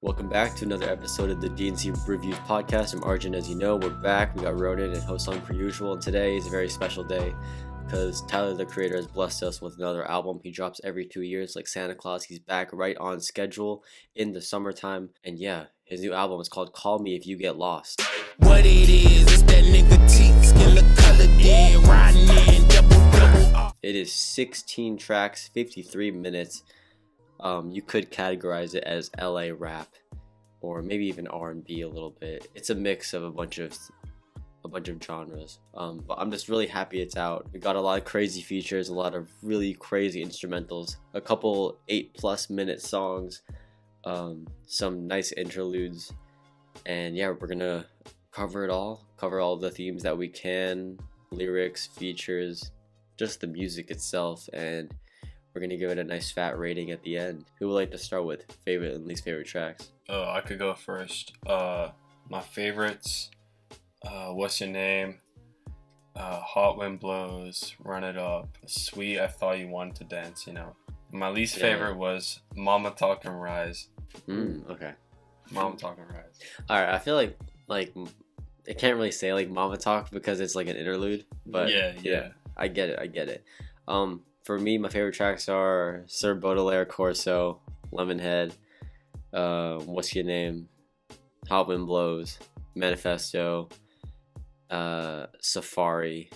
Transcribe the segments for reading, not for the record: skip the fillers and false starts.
Welcome back to another episode of the DNC Reviews podcast. I'm Arjun. As you know, we're back. We got Ronan and host Seung per usual. And today is a very special day because Tyler, the creator, has blessed us with another album. He drops every 2 years like Santa Claus. He's back right on schedule in the summertime. And yeah, his new album is called Call Me If You Get Lost. What it is that nigga teeth, skin the color dead, riding in double. It is 16 tracks, 53 minutes. You could categorize it as LA rap or maybe even R&B a little bit. It's a mix of a bunch of genres. But I'm just really happy it's out. We got a lot of crazy features, a lot of really crazy instrumentals, a couple 8+ minute songs, some nice interludes, and yeah, we're gonna cover all the themes that we can, lyrics, features, just the music itself, and we're gonna give it a nice fat rating at the end. Who would like to start with favorite and least favorite tracks? Oh, I could go first. My favorites, What's Your Name, Hot Wind Blows, Run It Up, Sweet, I Thought You Wanted to Dance, you know. My least favorite was Mama Talkin' Rise. Okay. Mama Talkin' Rise. Alright, I feel like I can't really say like Mama Talk because it's like an interlude, but yeah, I get it. For me, my favorite tracks are Sir Baudelaire Corso, Lemonhead, What's Your Name, Hot Wind Blows, Manifesto, Safari,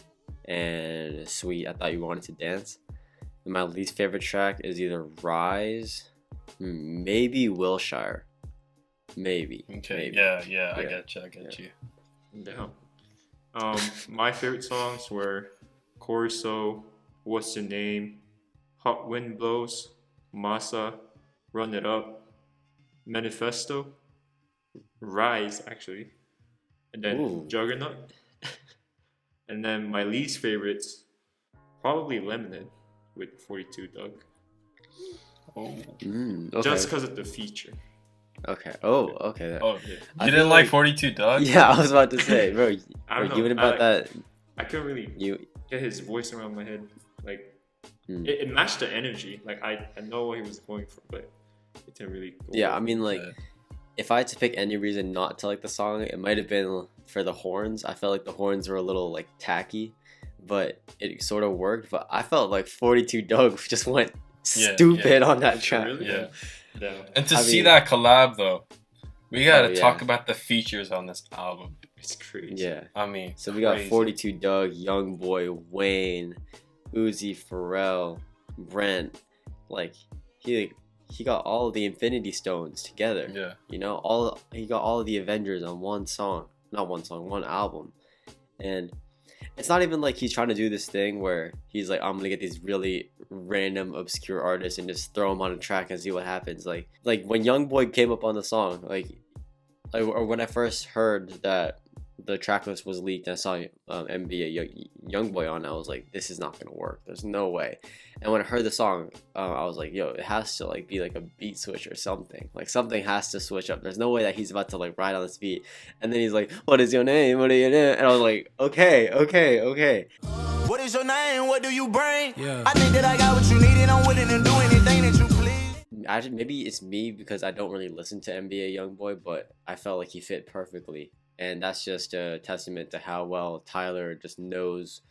and Sweet, I Thought You Wanted to Dance. And my least favorite track is either Rise, maybe Wilshire. Maybe. Okay, maybe. Yeah, I get you. Yeah. My favorite songs were Corso, What's Your Name, Hot Wind Blows, Masa, Run It Up, Manifesto, Rise, actually, and then Juggernaut. And then my least favorites, probably Lemonade with 42 Doug. Okay. Just because of the feature. Okay. Okay. Oh, Yeah. you didn't like 42 Doug? Yeah, I was about to say, bro. I don't know. Even about that. I couldn't really get his voice around my head. Like, it matched the energy. Like, I know what he was going for, but it didn't really go Yeah, well. I mean, like, if I had to pick any reason not to like the song, it might have been for the horns. I felt like the horns were a little, like, tacky, but it sort of worked. But I felt like 42 Doug just went stupid on that track. Really? Yeah. Yeah. And to see that collab, though, we gotta talk yeah. about the features on this album. It's crazy. Yeah. I mean, So we got 42 Doug, Young Boy, Wayne, Uzi, Pharrell, Brent. Like, he got all of the Infinity Stones together. Yeah. You know, he got all of the Avengers on one album. And it's not even like he's trying to do this thing where he's like, I'm gonna get these really random obscure artists and just throw them on a track and see what happens. Like when Young Boy came up on the song, or when I first heard that the track list was leaked and I saw NBA Young Boy on, I was like, this is not gonna work. There's no way. And when I heard the song, I was like, yo, it has to like be like a beat switch or something. Like something has to switch up. There's no way that he's about to like ride on this beat. And then he's like, what is your name? What are your name? And I was like, okay. What is your name? What do you bring? Yeah. I think that I got what you need and I'm willing to do anything that you please. Maybe it's me because I don't really listen to NBA Youngboy, but I felt like he fit perfectly. And that's just a testament to how well Tyler just knows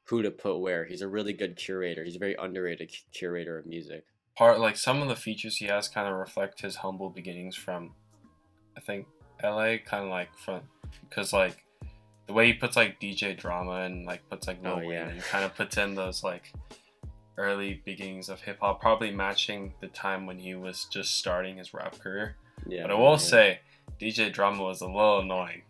who to put where. He's a really good curator. He's a very underrated curator of music. Some of the features he has kind of reflect his humble beginnings from, I think, LA, kind of like because like the way he puts like DJ drama and like puts like Wayne and kind of puts in those like early beginnings of hip hop, probably matching the time when he was just starting his rap career. Yeah. But I will say, DJ drama was a little annoying.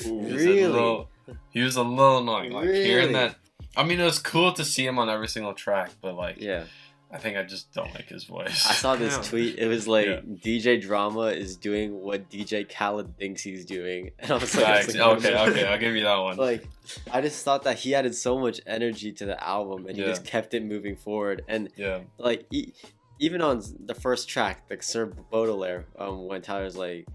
Really? He was a little annoying. Like hearing Really? that. I mean, it was cool to see him on every single track, but like, Yeah. I think I just don't like his voice. I saw this tweet. It was like DJ Drama is doing what DJ Khaled thinks he's doing, and I was like, okay, I'll give you that one. Like, I just thought that he added so much energy to the album, and he just kept it moving forward. And like, even on the first track, like Sir Baudelaire, when Tyler's like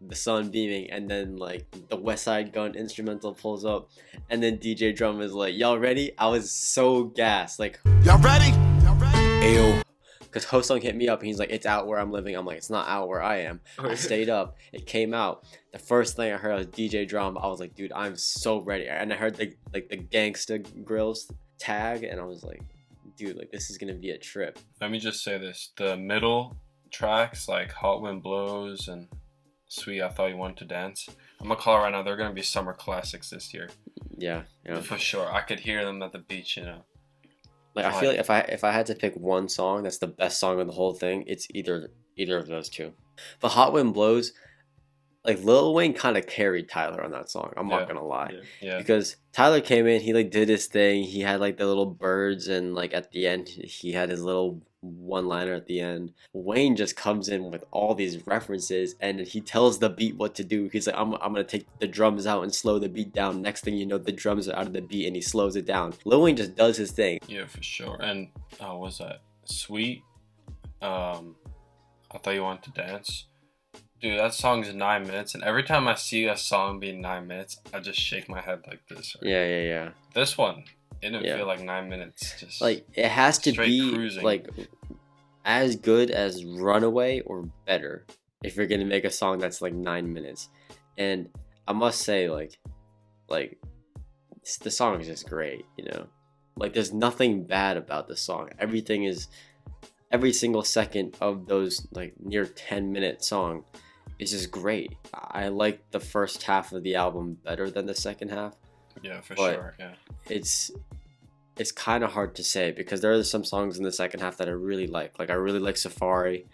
the sun beaming, and then like the West Side Gun instrumental pulls up, and then DJ Drama is like, y'all ready? I was so gassed, like, y'all ready? Ayo. because Hosung hit me up and he's like, it's out where I'm living. I'm like, it's not out where I am. Oh, I yeah. stayed up. It came out. The first thing I heard was DJ Drama. I was like, dude, I'm so ready. And I heard the Gangsta Grills tag, and I was like, dude, like this is gonna be a trip. Let me just say this: the middle tracks like "Hot Wind Blows" and "Sweet," I Thought You Wanted to Dance. I'm gonna call it right now. They're gonna be summer classics this year. Yeah, For sure. I could hear them at the beach, Like I feel like if I had to pick one song that's the best song of the whole thing, it's either of those two. But Hot Wind Blows, like Lil Wayne kind of carried Tyler on that song. I'm not gonna lie. Yeah. Because Tyler came in, he like did his thing. He had like the little birds, and like at the end, he had his little one-liner at the end. Wayne just comes in with all these references, and he tells the beat what to do. He's like, I'm gonna take the drums out and slow the beat down. Next thing you know, the drums are out of the beat, and he slows it down. Lil Wayne just does his thing. Yeah, for sure. And what was that? Sweet. I Thought You Wanted to Dance. Dude, that song's 9 minutes, and every time I see a song being 9 minutes, I just shake my head like this. Right? Yeah. This one, it didn't feel like 9 minutes. Just like it has to be cruising. like as good as Runaway or better if you're gonna make a song that's like 9 minutes. And I must say, like the song is just great. Like there's nothing bad about the song. Every single second of those like near 10-minute song is just great. I like the first half of the album better than the second half. Yeah, for sure. Yeah. It's kind of hard to say because there are some songs in the second half that I really like. Like I really like Safari,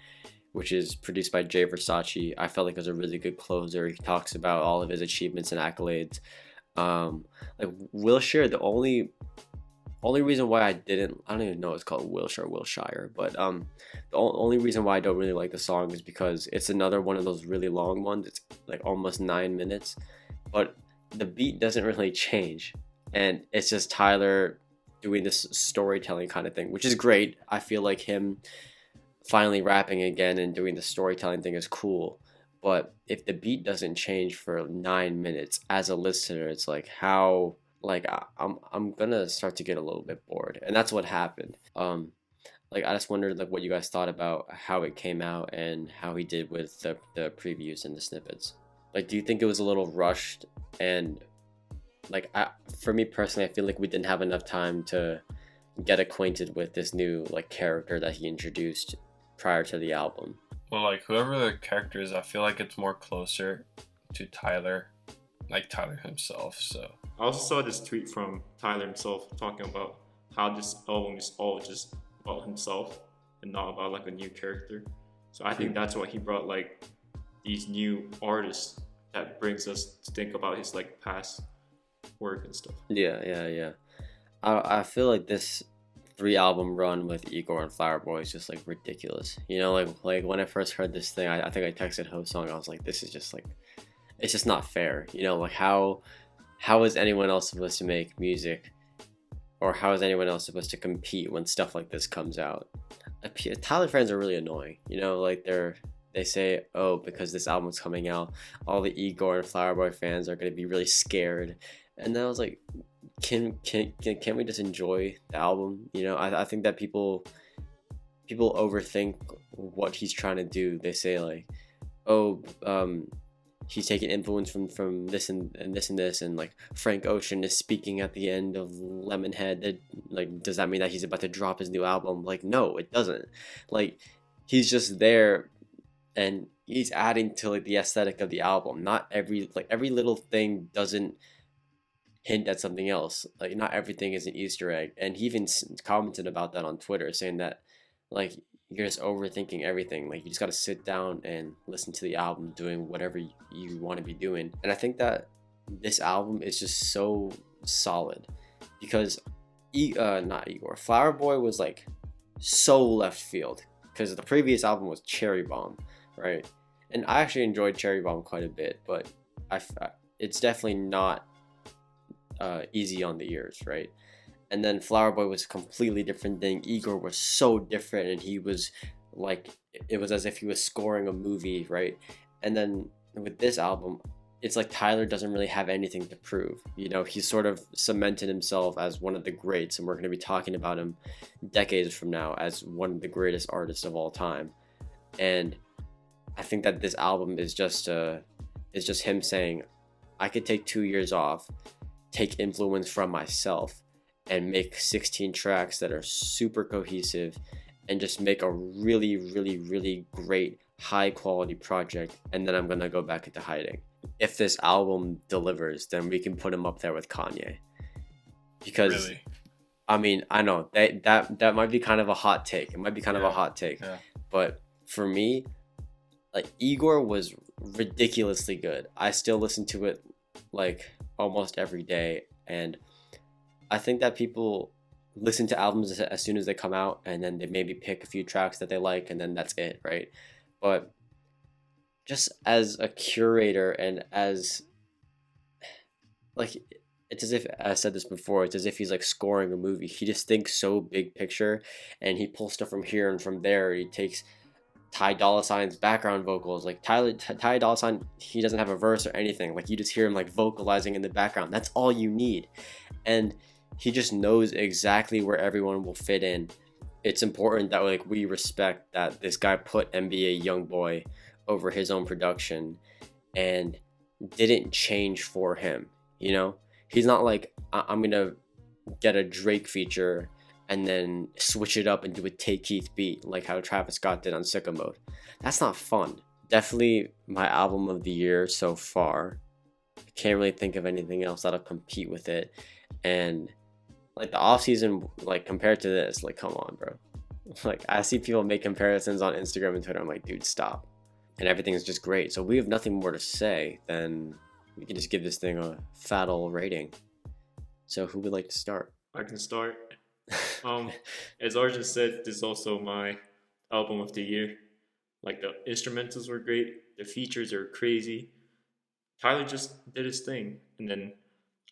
which is produced by Jay Versace. I felt like it was a really good closer. He talks about all of his achievements and accolades. Like Wilshire, the only reason why I don't even know it's called Wilshire, but the only reason why I don't really like the song is because it's another one of those really long ones. It's like almost 9 minutes, but the beat doesn't really change, and it's just Tyler doing this storytelling kind of thing, which is great. I feel like him finally rapping again and doing the storytelling thing is cool, but if the beat doesn't change for 9 minutes, as a listener, it's like how. Like I'm gonna start to get a little bit bored, and that's what happened. Like I just wondered like what you guys thought about how it came out and how he did with the previews and the snippets. Like, do you think it was a little rushed? And like for me personally, I feel like we didn't have enough time to get acquainted with this new like character that he introduced prior to the album. Well, like whoever the character is, I feel like it's more closer to Tyler, like Tyler himself. So. I also saw this tweet from Tyler himself talking about how this album is all just about himself and not about like a new character. So I think that's why he brought like these new artists that brings us to think about his like past work and stuff. Yeah. I feel like this 3-album run with Igor and Flower Boy is just like ridiculous. Like when I first heard this thing, I think I texted Hosung. I was like, this is just like, it's just not fair. Like how is anyone else supposed to make music, or how is anyone else supposed to compete when stuff like this comes out? Tyler fans are really annoying. Like they say, oh, because this album's coming out, all the Igor and Flower Boy fans are gonna be really scared. And then I was like, can we just enjoy the album? I think that people overthink what he's trying to do. They say like, oh, he's taking influence from this and this and this, and like Frank Ocean is speaking at the end of Lemonhead. Like, does that mean that he's about to drop his new album? Like, no, it doesn't. Like, he's just there, and he's adding to like the aesthetic of the album. Not every little thing doesn't hint at something else. Like, not everything is an Easter egg. And he even commented about that on Twitter, saying that like, you're just overthinking everything. Like, you just gotta sit down and listen to the album, doing whatever you want to be doing. And I think that this album is just so solid because not Igor, Flower Boy was like so left field because the previous album was Cherry Bomb, right? And I actually enjoyed Cherry Bomb quite a bit, but it's definitely not easy on the ears, right? And then Flower Boy was a completely different thing. Igor was so different, and he was like, it was as if he was scoring a movie, right? And then with this album, it's like Tyler doesn't really have anything to prove. You know, he's sort of cemented himself as one of the greats, and we're going to be talking about him decades from now as one of the greatest artists of all time. And I think that this album is just him saying, I could take 2 years off, take influence from myself, and make 16 tracks that are super cohesive, and just make a really, really, really great, high quality project, and then I'm gonna go back into hiding. If this album delivers, then we can put him up there with Kanye. Because Really? I mean, I know that might be kind of a hot take. It might be kind of a hot take. Yeah. But for me, like, Igor was ridiculously good. I still listen to it like almost every day, and I think that people listen to albums as soon as they come out, and then they maybe pick a few tracks that they like, and then that's it, right? But just as a curator, and as like, it's as if, I said this before, it's as if he's like scoring a movie. He just thinks so big picture, and he pulls stuff from here and from there. He takes Ty Dolla $ign's background vocals, like Ty Dolla $ign, he doesn't have a verse or anything. Like, you just hear him like vocalizing in the background. That's all you need, and he just knows exactly where everyone will fit in. It's important that, like, we respect that this guy put NBA YoungBoy over his own production and didn't change for him. You know, he's not like, I'm gonna get a Drake feature and then switch it up and do a Take Keith beat like how Travis Scott did on Sicko Mode. That's not fun. Definitely my album of the year so far. I can't really think of anything else that'll compete with it. And like, the off season, like, compared to this, like, come on, bro. Like, I see people make comparisons on Instagram and Twitter. I'm like, dude, stop. And everything is just great. So we have nothing more to say than we can just give this thing a fat old rating. So who would like to start? I can start. As Arjun said, this is also my album of the year. Like, the instrumentals were great, the features are crazy. Tyler just did his thing, and then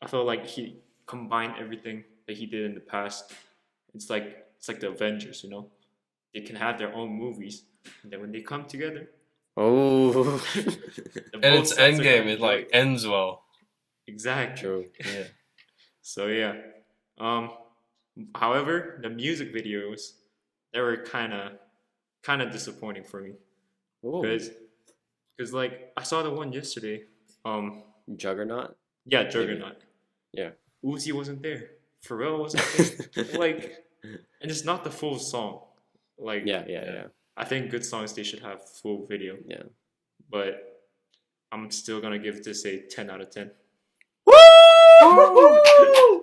I felt like he combined everything that he did in the past. It's like the Avengers, you know. They can have their own movies, and then when they come together, Oh, And it's Endgame. It like ends well. Exactly. true. Yeah. So yeah. However, the music videos, they were kind of disappointing for me, Ooh. because like, I saw the one yesterday. Juggernaut? Yeah, Juggernaut. Yeah. Uzi wasn't there. Pharrell wasn't there. Like, and it's not the full song. Like, Yeah. I think good songs, they should have full video. Yeah. But I'm still gonna give this a 10 out of 10. Woo!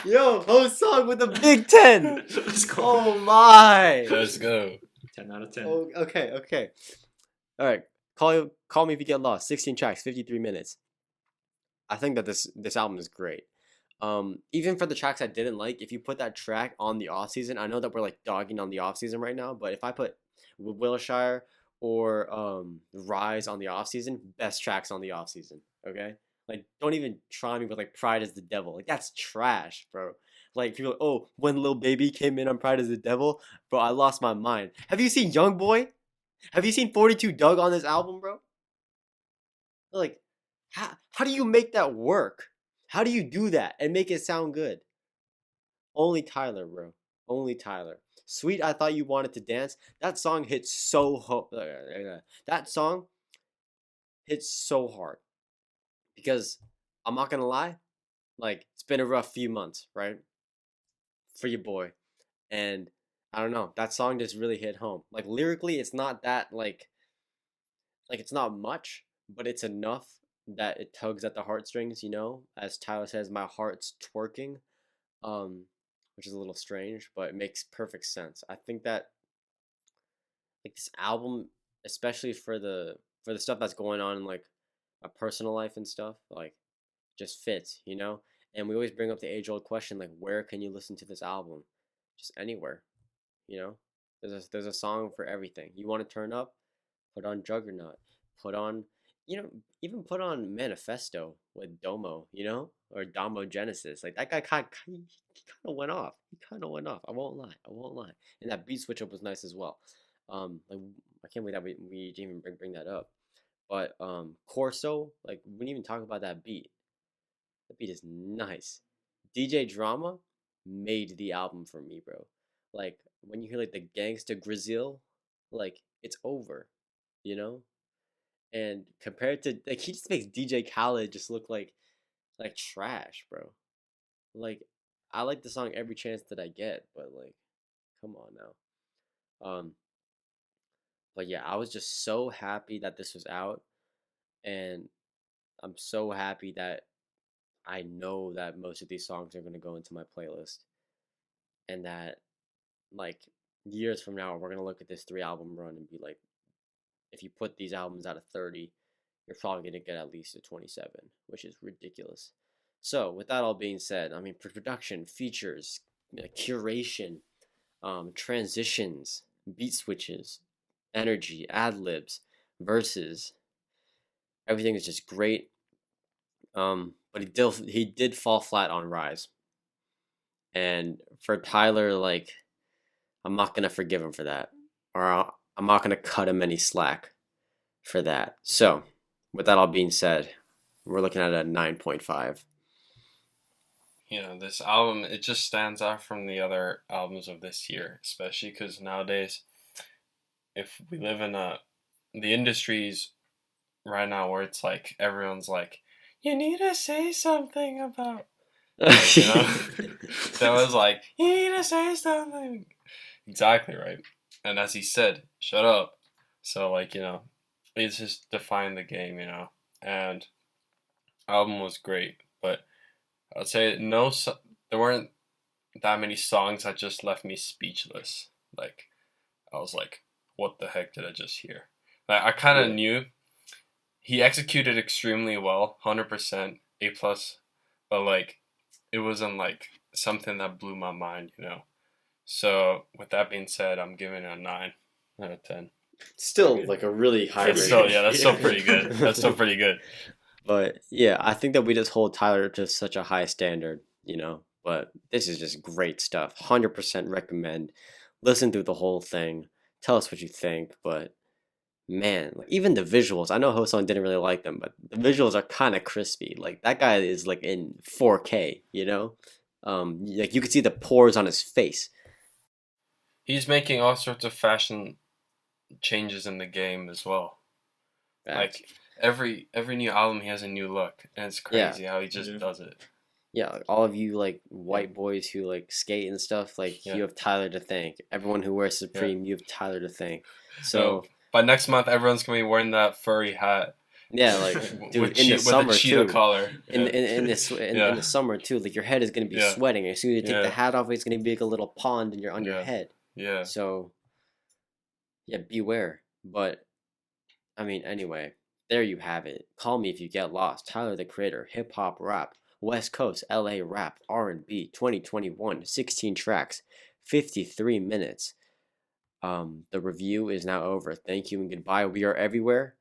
Yo, host song with a big 10. Let's go. Oh my. Let's go. 10 out of 10. Oh, okay. All right. Call me if you get lost. 16 tracks, 53 minutes. I think that this album is great. Even for the tracks I didn't like, if you put that track on the off season, I know that we're like dogging on the off season right now, but if I put Wilshire or Rise on the off season, best tracks on the off season. Okay, like, don't even try me with like Pride is the Devil. Like, that's trash, bro. Like, people, oh, when Lil Baby came in on Pride is the Devil, bro, I lost my mind. Have you seen YoungBoy? Have you seen 42 Doug on this album, bro? Like, how do you make that work? How do you do that and make it sound good? Only Tyler, bro. Only Tyler. Sweet, I Thought You Wanted to Dance. That song hits so that song hits so hard. Because I'm not gonna lie, like, it's been a rough few months, right? For your boy. And I don't know, that song just really hit home. Like, lyrically, it's not that like it's not much, but it's enough that it tugs at the heartstrings, you know? As Tyler says, my heart's twerking. Which is a little strange, but it makes perfect sense. I think that, like, this album, especially for the stuff that's going on in like a personal life and stuff, like, just fits, you know? And we always bring up the age-old question, like, where can you listen to this album? Just anywhere, you know? There's a song for everything. You want to turn up? Put on Juggernaut. Put on, you know, even put on Manifesto with Domo, you know? Or Domo Genesis. Like, that guy kind of went off. I won't lie. And that beat switch up was nice as well. Like, I can't believe that we didn't even bring that up. But Corso, like we didn't even talk about that beat. The beat is nice. DJ Drama made the album for me, bro. Like when you hear like the Gangsta Grizzle, like it's over, you know? And compared to like he just makes DJ Khaled just look like trash, bro. Like I like the song every chance that I get, but like come on now. But yeah, I was just so happy that this was out, and I'm so happy that I know that most of these songs are gonna go into my playlist, and that like years from now we're gonna look at this 3 album run and be like, if you put these albums out of 30, you're probably gonna get at least a 27, which is ridiculous. So with that all being said, I mean production, features, curation, transitions, beat switches, energy, ad libs, verses, everything is just great. But he did fall flat on Rise, and for Tyler, like I'm not gonna forgive him for that, or I'm not gonna cut him any slack for that. So, with that all being said, we're looking at a 9.5. You know, this album, it just stands out from the other albums of this year, especially because nowadays, if we live in the industries right now where it's like everyone's like, you need to say something about, like, you know, that was like, you need to say something. Exactly right. And as he said, shut up. So like, you know, it's just defined the game, you know. And album was great, but I'd say there weren't that many songs that just left me speechless. Like I was like, what the heck did I just hear? Like, I kind of knew he executed extremely well, 100% A plus, but like it wasn't like something that blew my mind, you know. So with that being said, I'm giving it a 9 out of 10. Still like a really high rating. That's still pretty good. That's still pretty good. But yeah, I think that we just hold Tyler to such a high standard, you know. But this is just great stuff. 100% recommend. Listen through the whole thing. Tell us what you think. But man, like, even the visuals. I know Hoson didn't really like them, but the visuals are kind of crispy. Like that guy is like in 4K, you know. Like you could see the pores on his face. He's making all sorts of fashion changes in the game as well. Facts. Like every new album, he has a new look, and it's crazy how he just does it. Yeah, like all of you like white boys who like skate and stuff, like you have Tyler to thank. Everyone who wears Supreme, you have Tyler to thank. So by next month, everyone's gonna be wearing that furry hat. Yeah, like dude, in the summer cheetah too. Collar. In the summer too, like your head is gonna be sweating. As soon as you take the hat off, it's gonna be like a little pond on your head. Yeah. So yeah, beware. But I mean, anyway, there you have it. Call me if you get lost. Tyler the Creator, hip hop rap, West Coast, LA rap, R&B, 2021, 16 tracks, 53 minutes. The review is now over. Thank you and goodbye. We are everywhere.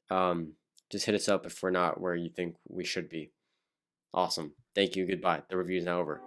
Just hit us up if we're not where you think we should be. Awesome. Thank you. Goodbye. The review is now over.